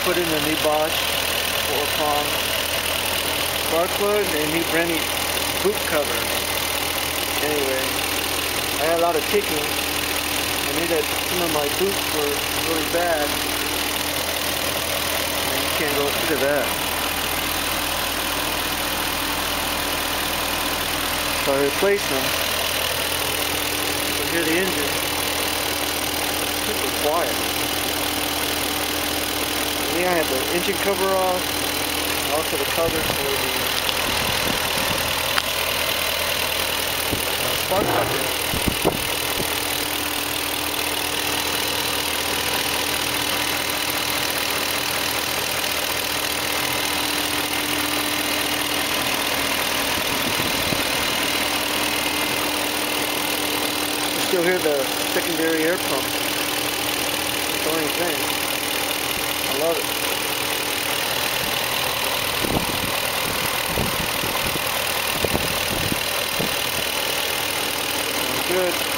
put in a new Bosch spark plug and a new Bremi boot cover. Anyway, I had a lot of ticking. I knew that some of my boots were really bad. And you can't go, look at that. So I replaced them. You hear the engine. Super quiet. And then I had the engine cover off. And also the cover for the spark plug. Still hear the secondary air pump. It's the only thing. I love it. Sounds good.